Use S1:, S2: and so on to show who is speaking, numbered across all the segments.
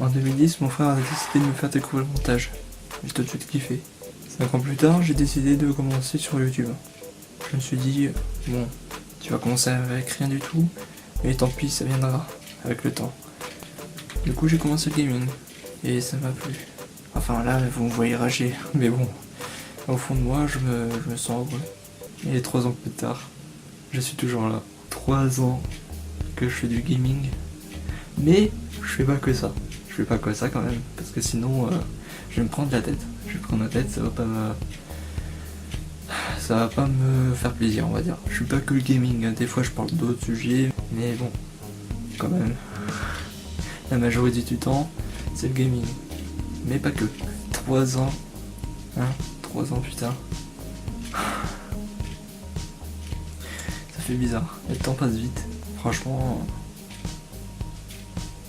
S1: En 2010, mon frère a décidé de me faire découvrir le montage. J'ai tout de suite kiffé. 5 ans plus tard, j'ai décidé de commencer sur YouTube. Je me suis dit, bon, tu vas commencer avec rien du tout, mais tant pis, ça viendra avec le temps. Du coup, j'ai commencé le gaming, et ça m'a plu. Enfin là, vous me voyez rager, mais bon, au fond de moi, je me sens heureux. Et 3 ans plus tard, je suis toujours là. 3 ans que je fais du gaming, mais je fais pas que ça. Je fais pas que ça quand même, parce que sinon, je vais me prendre la tête. Je vais prendre la tête, ça va pas me faire plaisir, on va dire. Je suis pas que le gaming, des fois je parle d'autres sujets, mais bon, quand même, la majorité du temps, c'est le gaming. Mais pas que. 3 ans, hein, 3 ans putain. Ça fait bizarre, le temps passe vite, franchement,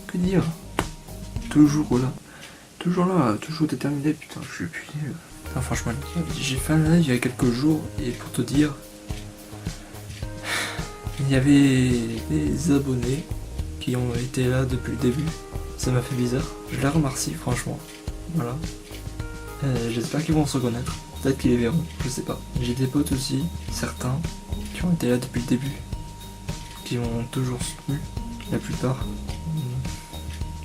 S1: que dire. Toujours là, toujours déterminé, putain, je suis plus... Enfin, franchement, j'ai fait un live il y a quelques jours, et pour te dire, il y avait des abonnés qui ont été là depuis le début. Ça m'a fait bizarre, je les remercie franchement, voilà. J'espère qu'ils vont se reconnaître, peut-être qu'ils les verront, je sais pas. J'ai des potes aussi, certains, qui ont été là depuis le début, qui m'ont toujours soutenu, la plupart.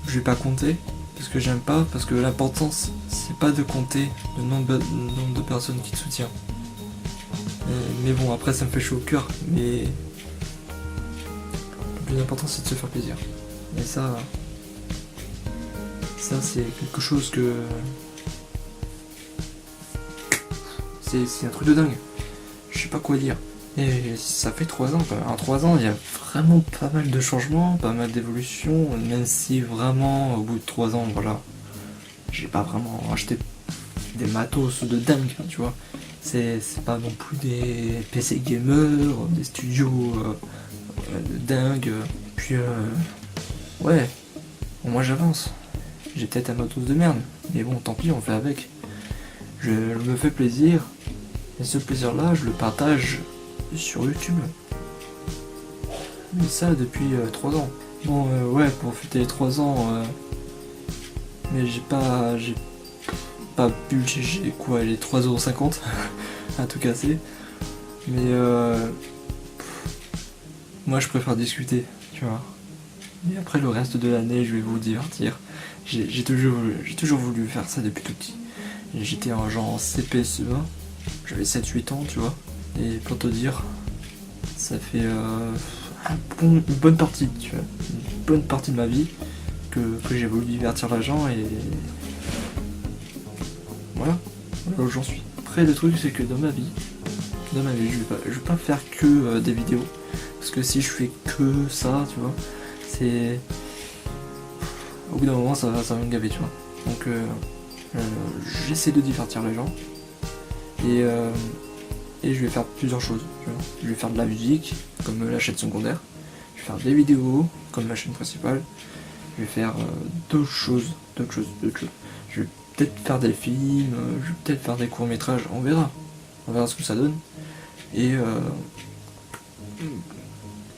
S1: Je vais pas compter, parce que j'aime pas, parce que l'important c'est pas de compter le nombre de personnes qui te soutiennent. Mais bon, après ça me fait chaud au cœur, mais le plus important c'est de se faire plaisir. Et ça c'est quelque chose que... C'est un truc de dingue. Je sais pas quoi dire. Et ça fait 3 ans, quoi. En 3 ans, il y a vraiment pas mal de changements, pas mal d'évolutions, même si vraiment, au bout de 3 ans, voilà, j'ai pas vraiment acheté des matos de dingue, tu vois. C'est pas non plus des PC gamers, des studios de dingue. Puis, ouais, bon, moi j'avance. J'ai peut-être un matos de merde, mais bon, tant pis, on fait avec. Je me fais plaisir, et ce plaisir-là, je le partage sur YouTube. Mais ça depuis 3 ans. Bon, ouais, pour fêter les 3 ans, mais j'ai pas pu, j'ai quoi, les 3,50€ à tout casser. Mais moi je préfère discuter, tu vois. Et après le reste de l'année, je vais vous divertir. J'ai toujours voulu faire ça depuis tout petit. J'étais en genre CPSE1, j'avais 7-8 ans, tu vois. Et pour te dire, ça fait une bonne partie, tu vois, une bonne partie de ma vie que j'ai voulu divertir les gens et voilà où j'en suis. Après le truc c'est que dans ma vie, je vais pas faire que des vidéos, parce que si je fais que ça, tu vois, c'est... Au bout d'un moment ça va me gaver, tu vois. Donc j'essaie de divertir les gens et je vais faire plusieurs choses, tu vois. Je vais faire de la musique, comme la chaîne secondaire. Je vais faire des vidéos, comme la chaîne principale. Je vais faire d'autres choses. Je vais peut-être faire des films, je vais peut-être faire des courts-métrages, on verra. On verra ce que ça donne. Et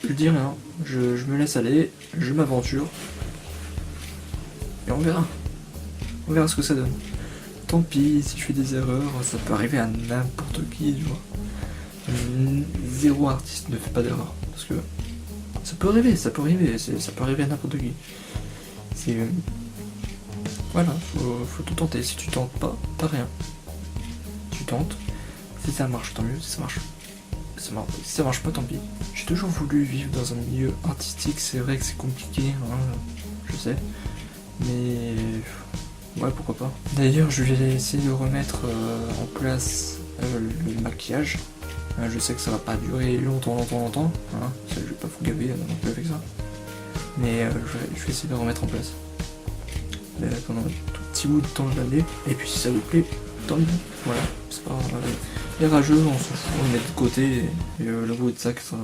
S1: je dis rien, je me laisse aller, je m'aventure. Et on verra. On verra ce que ça donne. Tant pis, si je fais des erreurs, ça peut arriver à n'importe qui, tu vois. Zéro artiste ne fait pas d'erreur, parce que ça peut arriver à n'importe qui. C'est... Voilà, faut tout tenter. Si tu tentes pas, t'as rien. Tu tentes, si ça marche, tant mieux, si ça marche. Si ça marche pas, tant pis. J'ai toujours voulu vivre dans un milieu artistique, c'est vrai que c'est compliqué, hein, je sais. Mais... ouais, pourquoi pas. D'ailleurs, je vais essayer de remettre en place le maquillage. Je sais que ça va pas durer longtemps, hein. Je vais pas vous gaver non plus avec ça. Mais je vais essayer de remettre en place pendant un tout petit bout de temps de l'année. Et puis si ça vous plaît, tant mieux. Voilà, c'est pas les rageux, on s'en fout, on le met de côté. Et le bruit de sac, ça...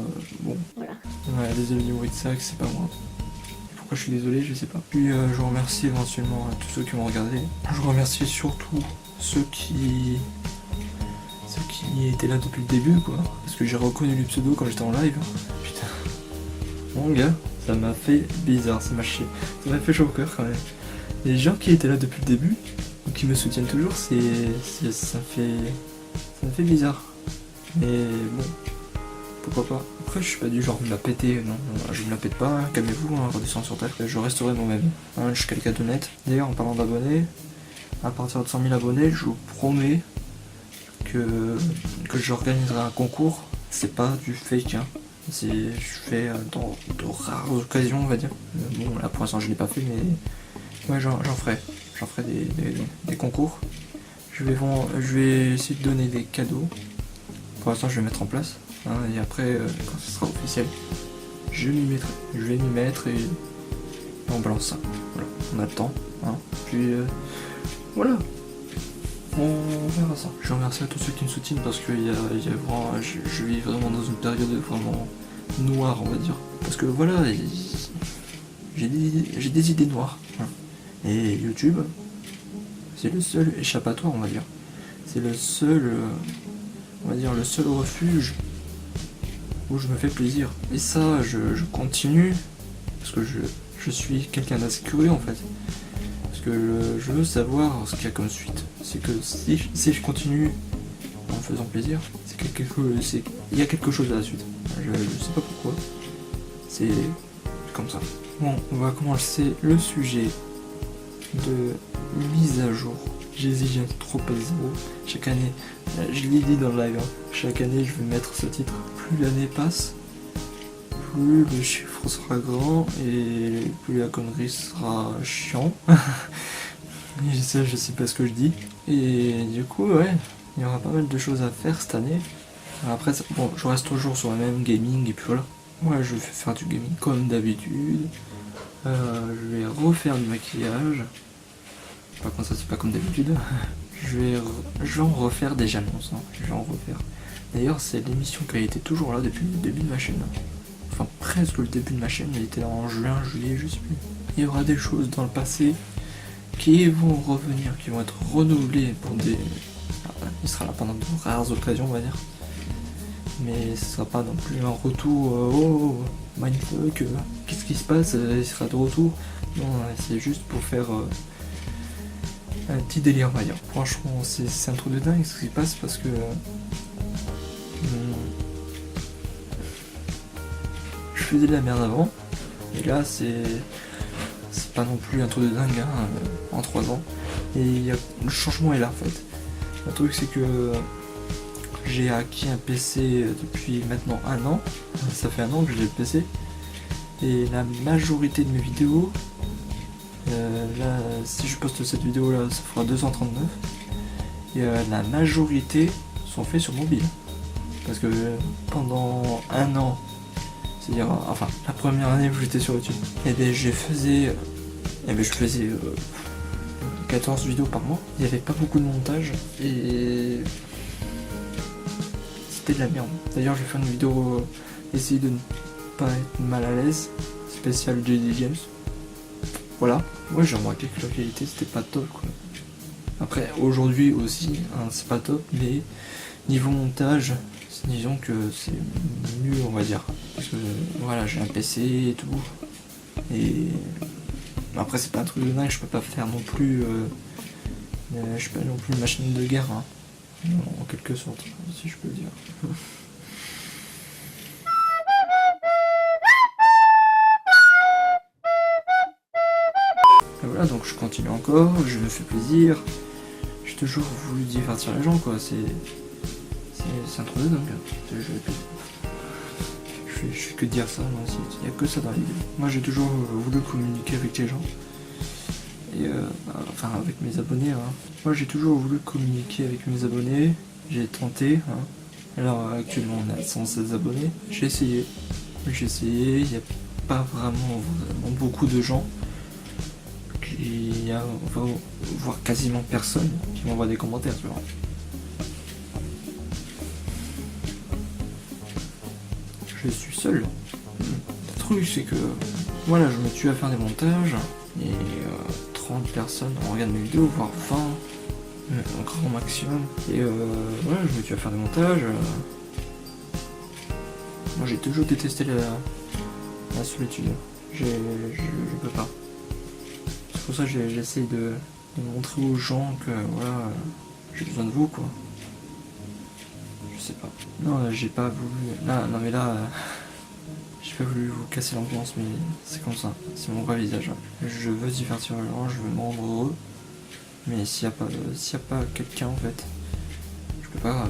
S1: bon. Voilà. Ouais, désolé du bruit de sac, c'est pas moi. Pourquoi je suis désolé, je sais pas. Puis je remercie éventuellement tous ceux qui m'ont regardé. Je remercie surtout ceux qui étaient là depuis le début, quoi. Parce que j'ai reconnu le pseudo quand j'étais en live. Putain. Mon gars, ça m'a fait bizarre, ça m'a chier. Ça m'a fait chaud au cœur quand même. les gens qui étaient là depuis le début, ou qui me soutiennent toujours, ça me fait bizarre. Mais bon, pourquoi pas. Après, je suis pas du genre me la péter, non, je me la pète pas, hein, calmez-vous, hein, redescends sur terre, je resterai moi-même. Hein, je suis quelqu'un d'honnête. D'ailleurs, en parlant d'abonnés, à partir de 100 000 abonnés, je vous promets que j'organiserai un concours. C'est pas du fake, hein. Je fais dans de rares occasions, on va dire. Bon, là pour l'instant, je l'ai pas fait, mais ouais, j'en ferai. J'en ferai des concours. Je vais essayer de donner des cadeaux. Pour l'instant, je vais mettre en place. Hein, et après, quand ce sera officiel, je m'y mettrai. Je vais m'y mettre et on balance ça. Voilà, on a le temps. Hein. Puis voilà. On verra ça. Je remercie à tous ceux qui me soutiennent parce que je vis vraiment dans une période vraiment noire, on va dire. Parce que voilà, j'ai des idées noires. Hein. Et YouTube, c'est le seul échappatoire, on va dire. C'est le seul, on va dire, le seul refuge où je me fais plaisir. Et ça, je continue parce que je suis quelqu'un d'assez curieux en fait. Parce que je veux savoir ce qu'il y a comme suite. C'est que si je continue en me faisant plaisir, il y a quelque chose à la suite. Je sais pas pourquoi. C'est comme ça. Bon, on va commencer le sujet de mise à jour. J'exige trop à zéro. Chaque année, je l'ai dit dans le live, hein, chaque année je vais mettre ce titre. Plus l'année passe, plus le chiffre sera grand et plus la connerie sera chiant. Je sais pas ce que je dis. Et du coup, ouais, il y aura pas mal de choses à faire cette année. Après, bon, je reste toujours sur le même gaming et puis voilà. Ouais, je vais faire du gaming comme d'habitude. Je vais refaire du maquillage. Par contre, ça c'est pas comme d'habitude. Je vais en refaire des annonces. Hein. Je vais en refaire. D'ailleurs, c'est l'émission qui a été toujours là depuis le début de ma chaîne. Enfin, presque le début de ma chaîne. Elle était là en juin, juillet, je sais plus. Il y aura des choses dans le passé qui vont revenir, qui vont être renouvelées pour des... Il sera là pendant de rares occasions, on va dire. Mais ce sera pas non plus un retour, oh, mindfuck, qu'est-ce qui se passe, il sera de retour. Non, c'est juste pour faire un petit délire, on va dire. Franchement, c'est un truc de dingue ce qui se passe parce que... je faisais de la merde avant, et là c'est pas non plus un truc de dingue hein, en 3 ans. Et le changement est là en fait. Le truc c'est que j'ai acquis un PC depuis maintenant 1 an. Ça fait 1 an que j'ai le PC. Et la majorité de mes vidéos, là, si je poste cette vidéo là, ça fera 239. Et la majorité sont faits sur mobile. Parce que pendant 1 an, c'est-à-dire, enfin, la première année où j'étais sur YouTube, et bien je faisais 14 vidéos par mois. Il n'y avait pas beaucoup de montage et c'était de la merde. D'ailleurs, je vais faire une vidéo essayer de ne pas être mal à l'aise, spécial JD James. Voilà. Moi, j'ai remarqué que la qualité c'était pas top quoi. Après, aujourd'hui aussi, hein, c'est pas top, mais niveau montage, disons que c'est mieux, on va dire. Parce que voilà, j'ai un PC et tout. Et après, c'est pas un truc de dingue, je peux pas faire non plus. Je suis pas non plus une machine de guerre, hein. En quelque sorte, si je peux dire. Et voilà, donc je continue encore, je me fais plaisir. J'ai toujours voulu divertir les gens, quoi. C'est un truc de dingue. Je fais que dire ça, moi aussi. Il n'y a que ça dans les vidéos. Moi, j'ai toujours voulu communiquer avec les gens. Et enfin, avec mes abonnés. Hein. Moi, j'ai toujours voulu communiquer avec mes abonnés. J'ai tenté. Hein. Alors, actuellement, on a 116 abonnés. J'ai essayé. Il n'y a pas vraiment beaucoup de gens. Il y a, voire quasiment personne qui m'envoie des commentaires, tu vois. Je suis seul. Le truc c'est que voilà, je me tue à faire des montages et 30 personnes regardent mes vidéos, voire 20 un grand maximum. Et voilà, je me tue à faire des montages. Moi j'ai toujours détesté la solitude. Je peux pas. pour ça que j'essaye de montrer aux gens que voilà, j'ai besoin de vous quoi. Je sais pas. Non, j'ai pas voulu. Là, non mais là, j'ai pas voulu vous casser l'ambiance, mais c'est comme ça. C'est mon vrai visage. Je veux divertir les gens, je veux me rendre heureux. Mais s'il y a pas quelqu'un en fait, je peux pas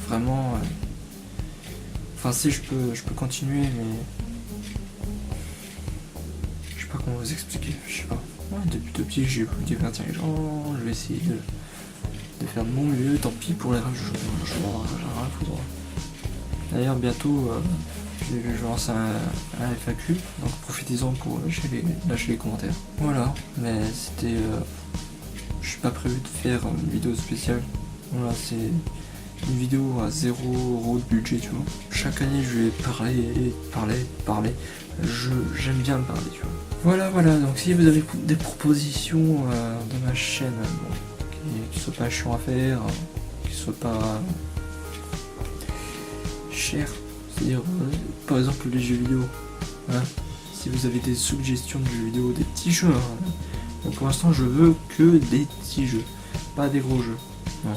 S1: vraiment. Enfin si je peux continuer, mais je sais pas comment vous expliquer. Je sais pas. Ouais, depuis tout petit, j'ai voulu divertir les gens. Je vais essayer de faire de mon mieux. Tant pis pour les rêves, je m'en ai rien à foutre. D'ailleurs bientôt, je lance un FAQ, donc profitez-en pour lâcher les commentaires. Voilà, mais c'était. Je suis pas prévu de faire une vidéo spéciale. Voilà, c'est une vidéo à 0 € de budget, tu vois. Chaque année, je vais parler. J'aime bien parler, tu vois. Voilà, donc si vous avez des propositions de ma chaîne, bon, qui soient pas chiants à faire, qui soient pas chers, c'est-à-dire, par exemple, les jeux vidéo, hein, si vous avez des suggestions de jeux vidéo, des petits jeux, hein, donc pour l'instant, je veux que des petits jeux, pas des gros jeux. Non,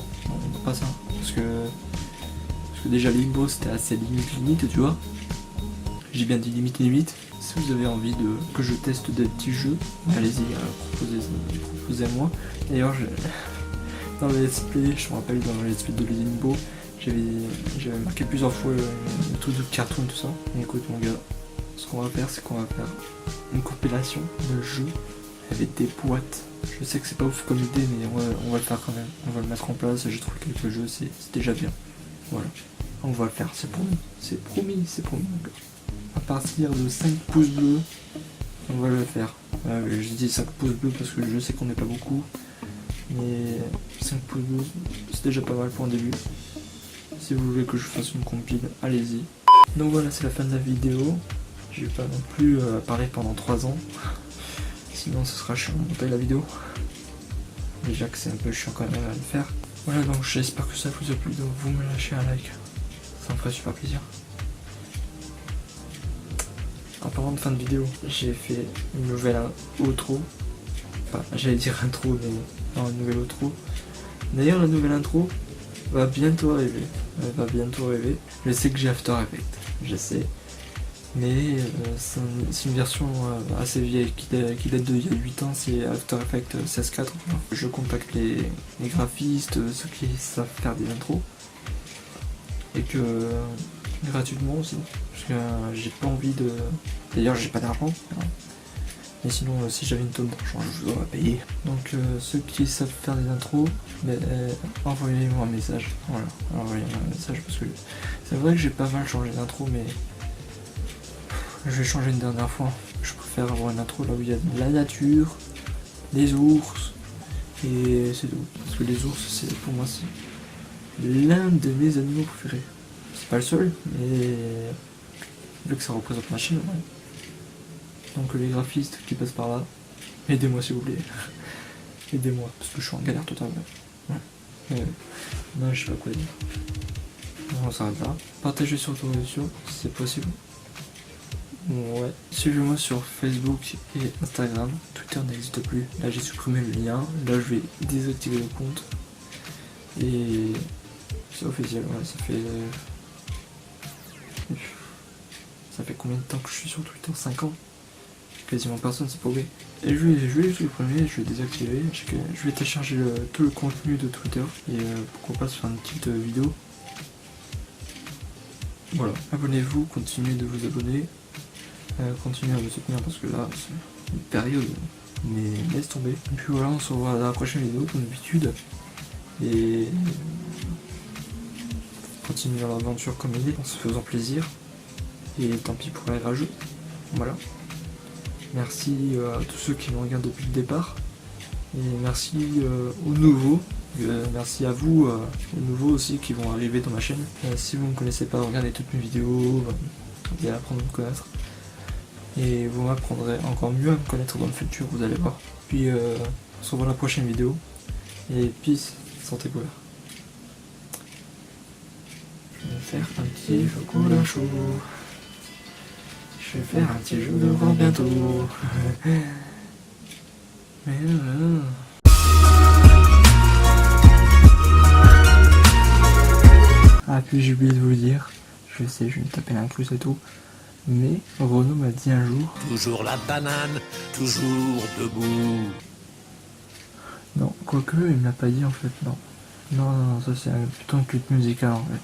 S1: pas ça. Parce que déjà Limbo c'était assez limite, tu vois. J'ai bien dit limite. Si vous avez envie que je teste des petits jeux, allez-y, proposez à moi. D'ailleurs, dans le let's play, je me rappelle dans le let's play de Limbo, j'avais marqué plusieurs fois le truc de cartoon et tout ça. Mais écoute mon gars, ce qu'on va faire, c'est qu'on va faire une compilation de jeux avec des boîtes. Je sais que c'est pas ouf comme idée, mais on va le faire quand même. On va le mettre en place, j'ai trouvé quelques jeux, c'est déjà bien. Voilà. On va le faire, c'est promis. C'est promis. À partir de 5 pouces bleus, on va le faire. Je dis 5 pouces bleus parce que je sais qu'on n'est pas beaucoup. Mais 5 pouces bleus, c'est déjà pas mal pour un début. Si vous voulez que je fasse une compile, allez-y. Donc voilà, c'est la fin de la vidéo. Je vais pas non plus parler pendant 3 ans. Sinon ce sera chiant de monter la vidéo. Déjà que c'est un peu chiant quand même à le faire. Voilà, donc j'espère que ça vous a plu, donc vous me lâchez un like. Ça me ferait super plaisir. En parlant de fin de vidéo, j'ai fait une nouvelle outro. Enfin, j'allais dire intro, mais non, une nouvelle outro. D'ailleurs, la nouvelle intro va bientôt arriver. Elle va bientôt arriver. Je sais que j'ai After Effects, je sais. Mais c'est une version assez vieille qui date d'il y a 8 ans, c'est After Effects 16.4. Je contacte les graphistes, ceux qui savent faire des intros. Et que gratuitement aussi. Parce que j'ai pas envie de. D'ailleurs j'ai pas d'argent. Hein. Mais sinon si j'avais une tonne d'argent je vous aurais payé. Donc ceux qui savent faire des intros, envoyez-moi un message. Voilà, envoyez-moi un message parce que c'est vrai que j'ai pas mal changé d'intro mais. Je vais changer une dernière fois. Je préfère avoir une intro là où il y a de la nature, des ours, et c'est tout. Parce que les ours, pour moi, c'est l'un de mes animaux préférés. C'est pas le seul, mais vu que ça représente ma chaîne, ouais. Donc les graphistes qui passent par là, aidez-moi s'il vous plaît. Aidez-moi, parce que je suis en galère totale. Ouais. Non, je sais pas quoi dire. On s'arrête là. Partagez sur ton réseau si c'est possible. Ouais. Suivez-moi sur Facebook et Instagram. Twitter n'existe plus. Là j'ai supprimé le lien. Là je vais désactiver le compte. Et c'est officiel. Ouais, ça fait combien de temps que je suis sur Twitter? 5 ans. Quasiment personne s'est prouvé. Et je vais le supprimer, je vais désactiver. Je vais télécharger tout le contenu de Twitter. Et pourquoi pas se faire une petite vidéo. Voilà. Abonnez-vous, continuez de vous abonner. Continuez à me soutenir parce que là c'est une période mais laisse tomber. Et puis voilà, on se revoit dans la prochaine vidéo comme d'habitude et continuer l'aventure comme il est en se faisant plaisir et tant pis pour les rageux. Voilà, merci à tous ceux qui me regardent depuis le départ et merci aux nouveaux. Merci à vous, aux nouveaux aussi qui vont arriver dans ma chaîne. Si vous ne me connaissez pas, regardez toutes mes vidéos, vous allez apprendre à me connaître. Et vous m'apprendrez encore mieux à me connaître dans le futur, vous allez voir. Puis on se revoit dans la prochaine vidéo. Et peace, santé couleur. Je vais faire un petit chocolat chaud. Je vais faire un petit jeu de voir bientôt. Mais Ah, puis j'ai oublié de vous le dire, je sais, je vais me taper l'inclus et tout, mais Renaud m'a dit un jour...
S2: Toujours la banane, toujours debout.
S1: Non, quoique, il me l'a pas dit en fait, non. Non, ça c'est plutôt un culte musical en fait.